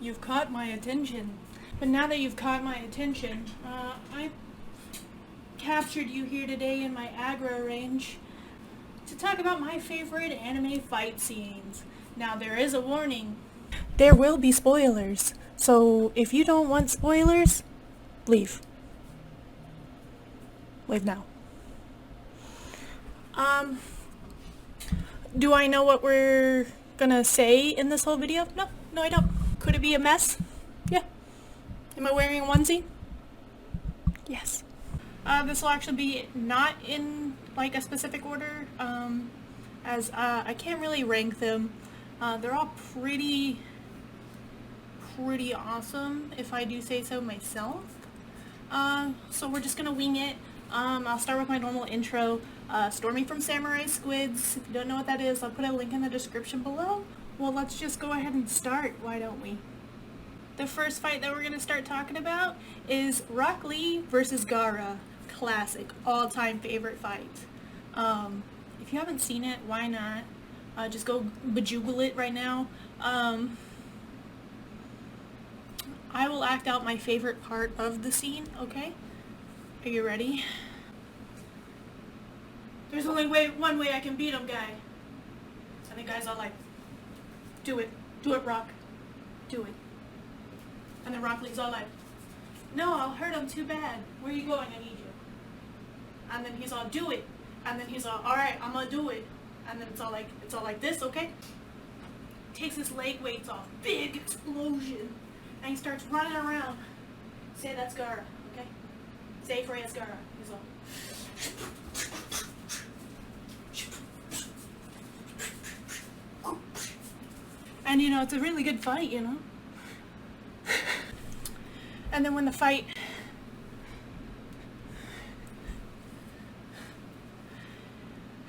You've caught my attention. But now that you've caught my attention, I captured you here today in my aggro range to talk about my favorite anime fight scenes. Now there is a warning. There will be spoilers. So if you don't want spoilers, leave. Leave now. Do I know what we're gonna say in this whole video? No, I don't. Could it be a mess? Yeah. Am I wearing a onesie? Yes. This will actually be not in like a specific order, as I can't really rank them. They're all pretty awesome, if I do say so myself. So we're just gonna wing it. I'll start with my normal intro. Stormy from Samurai Squids. If you don't know what that is, I'll put a link in the description below. Well, let's just go ahead and start, why don't we? The first fight that we're going to start talking about is Rock Lee versus Gaara. Classic, all-time favorite fight. If you haven't seen it, why not? Just go bejoogle it right now. I will act out my favorite part of the scene, okay? Are you ready? There's only one way I can beat him, guy. And the guy's all like, do it, Rock, do it. And then Rock Lee's all like, no, I'll hurt him too bad. Where are you going? I need you. And then he's all, do it. And then he's all right, I'm gonna do it. And then it's all like this, okay? Takes his leg weights off, big explosion, and he starts running around. Say that's Gaara, okay? Say Freya's Gaara. He's all. And you know, it's a really good fight, you know? And then when the fight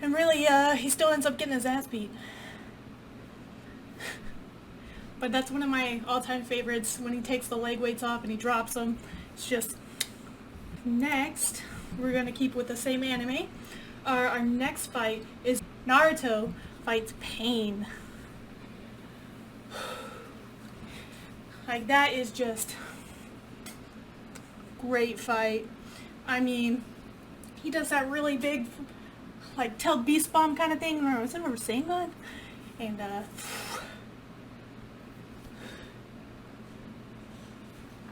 and really he still ends up getting his ass beat. But that's one of my all-time favorites, when he takes the leg weights off and he drops them. It's just... Next, we're gonna keep with the same anime. Our next fight is Naruto fights Pain. Like, that is just great fight. I mean, he does that really big, like, tell beast bomb kind of thing, or was it over Rasengan? And I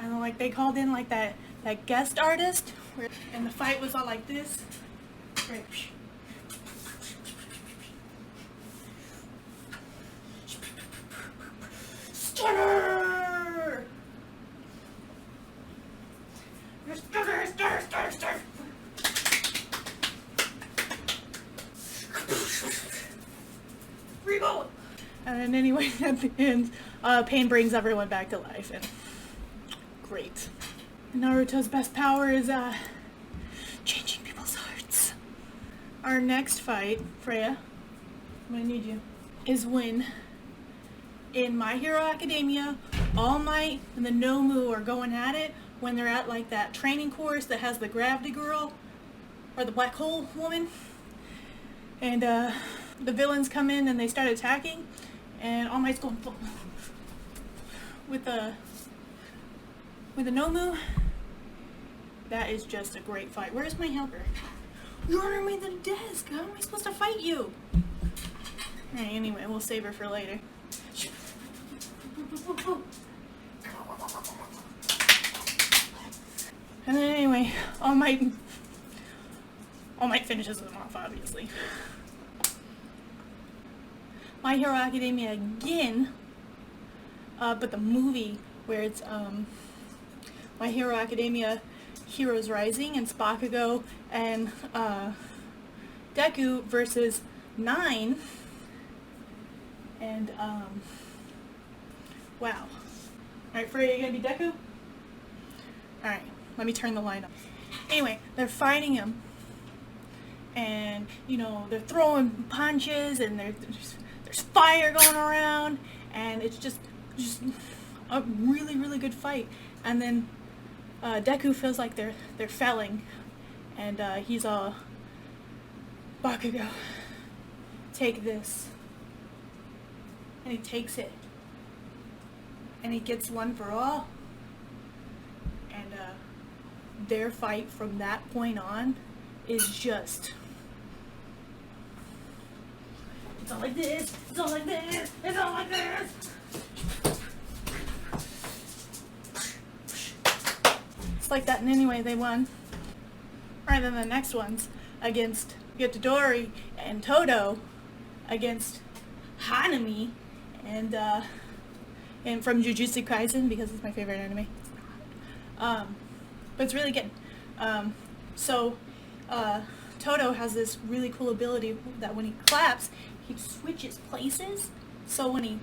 don't know, like, they called in like that guest artist, and the fight was all like this. Right. Stunner! Stunner! Reload! And then anyway, at the end, Pain brings everyone back to life, and great. Naruto's best power is changing people's hearts. Our next fight, Freya, I'm gonna need you, is when in My Hero Academia, All Might and the Nomu are going at it when they're at like that training course that has the gravity girl or the black hole woman, and the villains come in and they start attacking, and All Might's going with the Nomu. That is just a great fight. Where's my helper? You're underneath the desk. How am I supposed to fight you? Alright, anyway, we'll save her for later. And then anyway, All Might finishes them off, obviously. My Hero Academia again, but the movie where it's My Hero Academia Heroes Rising and Bakugo and Deku versus 9. And wow. Alright, Freya, you gonna be Deku? Alright, let me turn the light on. Anyway, they're fighting him, and you know, they're throwing punches, and there's fire going around, and it's just a really good fight. And then Deku feels like they're failing, and he's all, Bakugo, take this. And he takes it, and he gets one for all. And their fight from that point on is just... It's all like this, it's all like this, it's all like this. It's like that, and anyway, they won. Alright, then the next one's against Yotodori and Todo against Hanami and from Jujutsu Kaisen, because it's my favorite anime. But it's really good. Todo has this really cool ability that when he claps, he switches places. So when he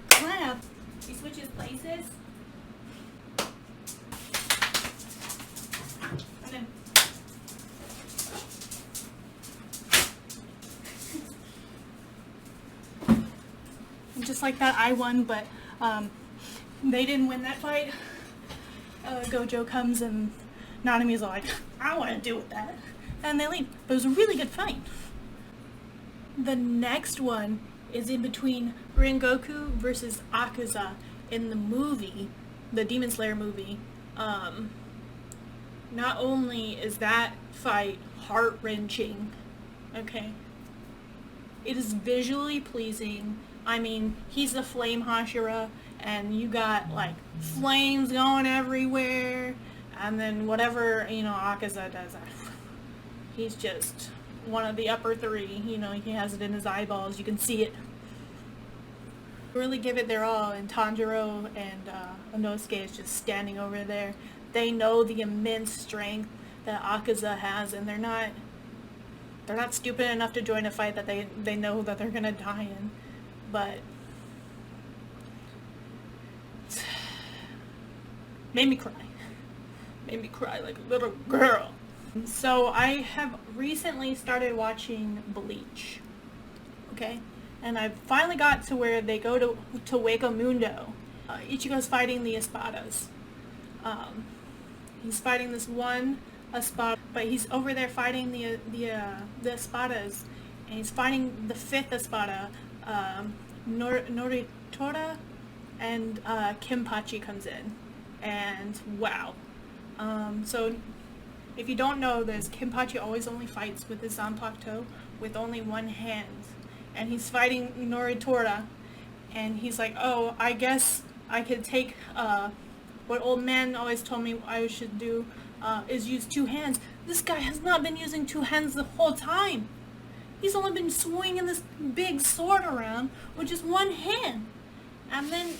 claps, he switches places. And then and just like that, I won, but they didn't win that fight. Gojo comes and Nanami's like, I don't want to deal with that. And they leave. But it was a really good fight. The next one is in between Rengoku versus Akaza in the movie, the Demon Slayer movie. Not only is that fight heart-wrenching, okay, it is visually pleasing. I mean, he's the Flame Hashira, and you got, like, flames going everywhere, and then whatever, Akaza does, he's just one of the upper three. He has it in his eyeballs. You can see it. Really give it their all, and Tanjiro and Inosuke is just standing over there. They know the immense strength that Akaza has, and they're not stupid enough to join a fight that they know that they're gonna die in. But made me cry like a little girl. So I have recently started watching Bleach, okay, and I finally got to where they go to Hueco Mundo. Ichigo's fighting the Espadas. He's fighting this one Espada, but he's over there fighting the Espadas, and he's fighting the fifth Espada, Noritora, and Kenpachi comes in, and wow. So if you don't know this, Kenpachi always only fights with his Zanpakuto with only one hand, and he's fighting Noritora, and he's like, oh, I guess I could take what old man always told me I should do, is use two hands. This guy has not been using two hands the whole time. He's only been swinging this big sword around with just one hand. And then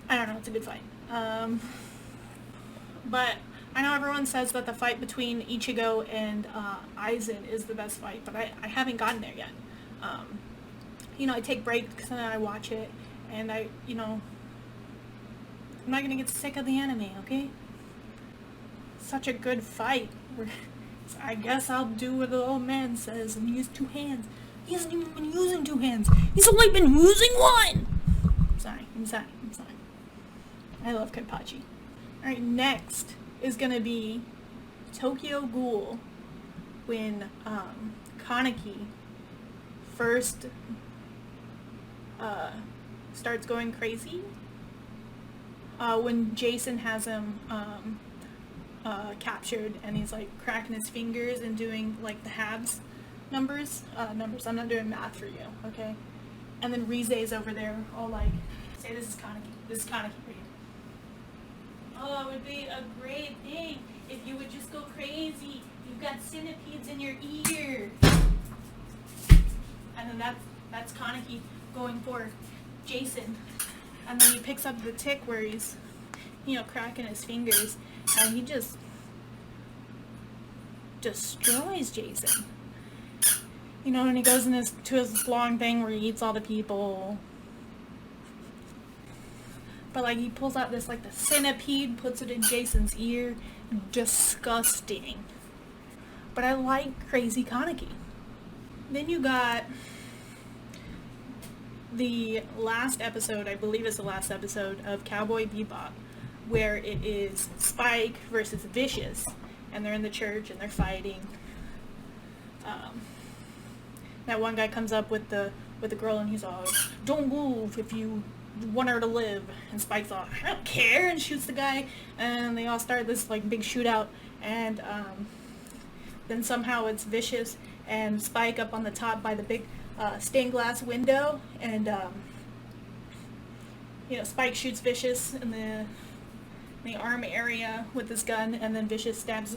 I don't know, it's a good fight. But I know everyone says that the fight between Ichigo and Aizen is the best fight, but I haven't gotten there yet. I take breaks and then I watch it, and I'm not gonna get sick of the anime, okay? Such a good fight. I guess I'll do what the old man says and use two hands. He hasn't even been using two hands. He's only been using one! I'm sorry. I love Kenpachi. Alright, next is gonna be Tokyo Ghoul when Kaneki first starts going crazy. When Jason has him captured and he's like cracking his fingers and doing like the halves numbers. I'm not doing math for you, okay? And then Rize's over there all like, say this is Kaneki for you. Oh, it would be a great thing if you would just go crazy. You've got centipedes in your ear. And then that's Kaneki going for Jason. And then he picks up the tick where he's, cracking his fingers, and he just destroys Jason. And he goes to his long thing where he eats all the people. But like he pulls out this like the centipede, puts it in Jason's ear. Disgusting. But I like crazy Kaneki. Then you got the last episode, I believe it's the last episode of Cowboy Bebop, where it is Spike versus Vicious, and they're in the church and they're fighting. That one guy comes up with the with the girl, and he's all, don't move if you want her to live. And Spike's all, I don't care, and shoots the guy, and they all start this like big shootout, and then somehow it's Vicious and Spike up on the top by the big stained glass window, and Spike shoots Vicious in the arm area with his gun, and then Vicious stabs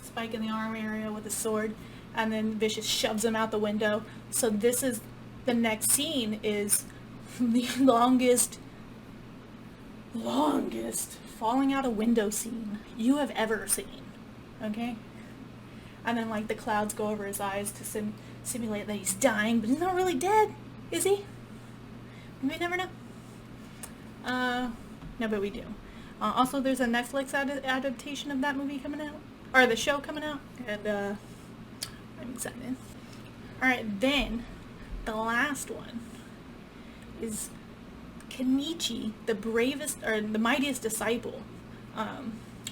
Spike in the arm area with his sword, and then Vicious shoves him out the window. So this is the next scene is the longest falling out a window scene you have ever seen. Okay? And then like the clouds go over his eyes to simulate that he's dying, but he's not really dead, is he? We never know. No, but we do. Also, there's a Netflix adaptation of that movie coming out, or the show coming out, and I'm excited. Alright, then the last one is Kenichi, the bravest, or the mightiest disciple.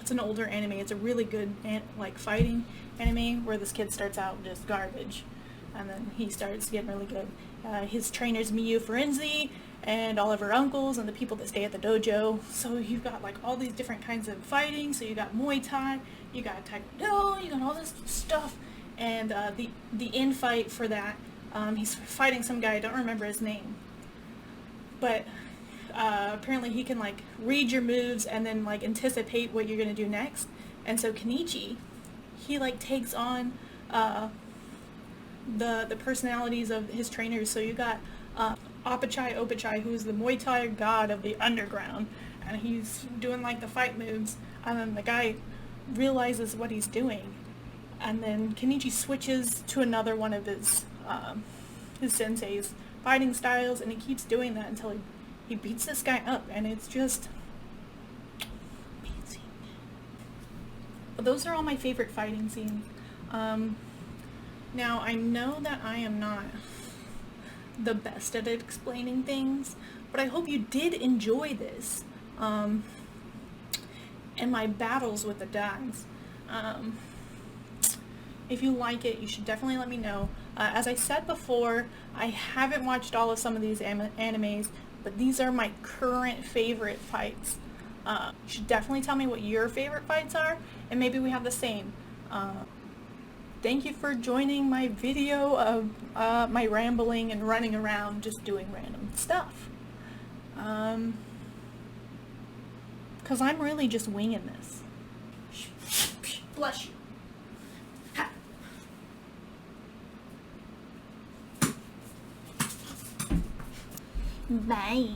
It's an older anime. It's a really good fighting anime where this kid starts out just garbage, and then he starts getting really good. His trainer's Miyu Forenzi and all of her uncles and the people that stay at the dojo. So you've got like all these different kinds of fighting. So you got Muay Thai, you got Taekwondo, you got all this stuff. And the end fight for that, he's fighting some guy, I don't remember his name, but apparently he can like read your moves and then like anticipate what you're gonna do next. And so Kenichi, he like takes on the personalities of his trainers. So you got Opachai, who's the Muay Thai god of the underground, and he's doing like the fight moves, and then the guy realizes what he's doing, and then Kenichi switches to another one of his sensei's fighting styles, and he keeps doing that until he beats this guy up, and it's just amazing. But those are all my favorite fighting scenes. Now, I know that I am not the best at explaining things, but I hope you did enjoy this, and my battles with the dags. If you like it, you should definitely let me know. As I said before, I haven't watched all of some of these animes, but these are my current favorite fights. You should definitely tell me what your favorite fights are, and maybe we have the same. Thank you for joining my video of my rambling and running around just doing random stuff. Because I'm really just winging this. Bless you. Ha. Bye.